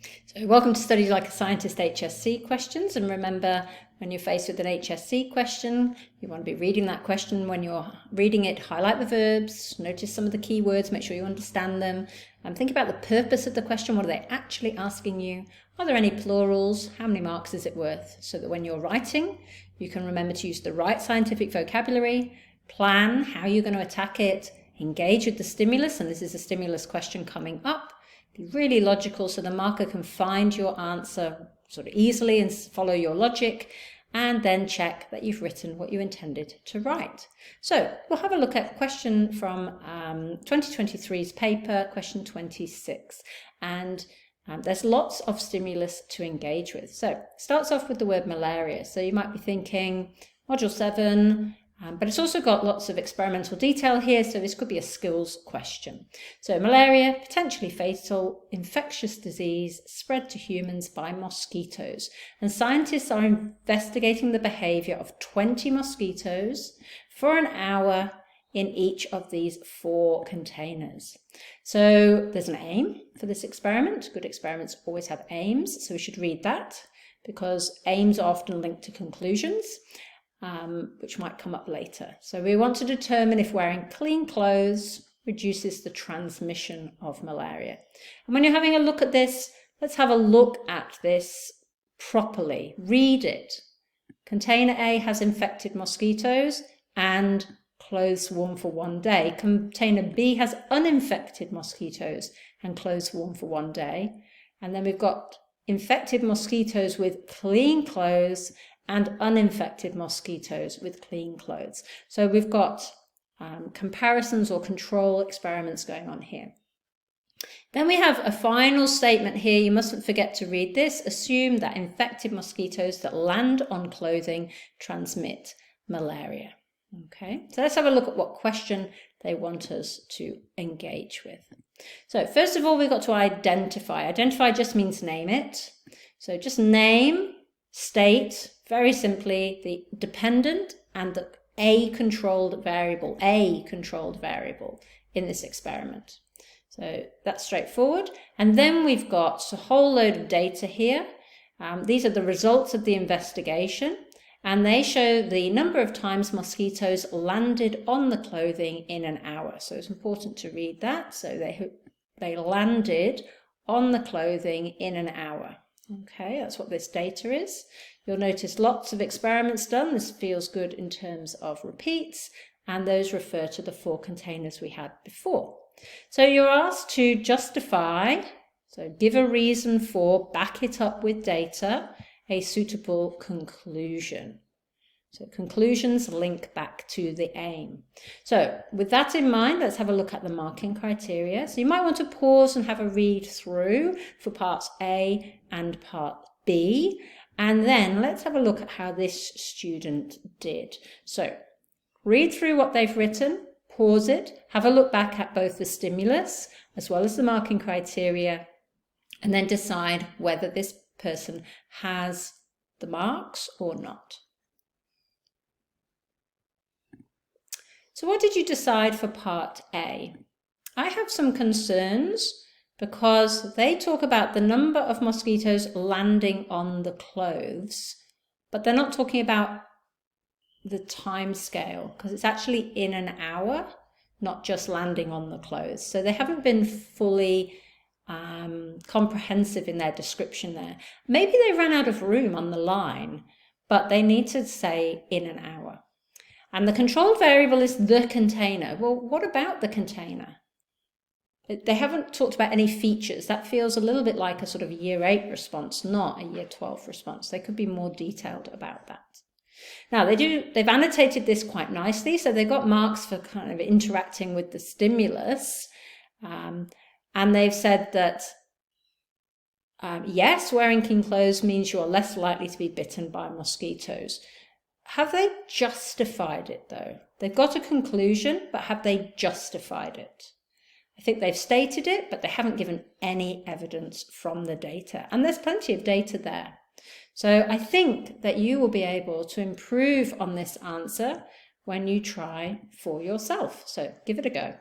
So welcome to Study Like a Scientist HSC questions, and remember, when you're faced with an HSC question, you want to be reading that question. When you're reading it, highlight the verbs, notice some of the key words, make sure you understand them, and think about the purpose of the question. What are they actually asking you? Are there any plurals? How many marks is it worth? So that when you're writing, you can remember to use the right scientific vocabulary, plan how you're going to attack it, engage with the stimulus, and this is a stimulus question coming up. Be really logical so the marker can find your answer sort of easily and follow your logic, and then check that you've written what you intended to write. So we'll have a look at question from 2023's paper, question 26, and there's lots of stimulus to engage with. So it starts off with the word malaria. So you might be thinking module 7, but it's also got lots of experimental detail here, so this could be a skills question. So malaria, potentially fatal, infectious disease spread to humans by mosquitoes. And scientists are investigating the behavior of 20 mosquitoes for an hour in each of these 4 containers. So there's an aim for this experiment. Good experiments always have aims, so we should read that because aims are often linked to conclusions. Which might come up later. So we want to determine if wearing clean clothes reduces the transmission of malaria. And when you're having a look at this, let's have a look at this properly. Read it. Container A has infected mosquitoes and clothes warm for 1 day. Container B has uninfected mosquitoes and clothes warm for 1 day. And then we've got infected mosquitoes with clean clothes and uninfected mosquitoes with clean clothes. So we've got comparisons or control experiments going on here. Then we have a final statement here. You mustn't forget to read this. Assume that infected mosquitoes that land on clothing transmit malaria. Okay, so let's have a look at what question they want us to engage with. So first of all, we've got to identify. Identify just means name it. So just name, state, very simply, the dependent and the a controlled variable in this experiment. So that's straightforward. And then we've got a whole load of data here. These are the results of the investigation, and they show the number of times mosquitoes landed on the clothing in an hour. So it's important to read that. So they landed on the clothing in an hour. Okay, that's what this data is. You'll notice lots of experiments done. This feels good in terms of repeats, and those refer to the 4 containers we had before. So you're asked to justify, so give a reason for, back it up with data, a suitable conclusion. So conclusions link back to the aim. So with that in mind, let's have a look at the marking criteria. So you might want to pause and have a read through for parts A and part B. And then let's have a look at how this student did. So read through what they've written, pause it, have a look back at both the stimulus as well as the marking criteria, and then decide whether this person has the marks or not. So what did you decide for part A? I have some concerns because they talk about the number of mosquitoes landing on the clothes, but they're not talking about the time scale because it's actually in an hour, not just landing on the clothes. So they haven't been fully comprehensive in their description there. Maybe they ran out of room on the line, but they need to say in an hour. And the controlled variable is the container. Well, what about the container? They haven't talked about any features. That feels a little bit like a sort of year 8 response, not a year 12 response. They could be more detailed about that. Now, they've annotated this quite nicely. So they've got marks for kind of interacting with the stimulus. And they've said that, yes, wearing clean clothes means you're less likely to be bitten by mosquitoes. Have they justified it, though? They've got a conclusion, but have they justified it? I think they've stated it, but they haven't given any evidence from the data. And there's plenty of data there. So I think that you will be able to improve on this answer when you try for yourself. So give it a go.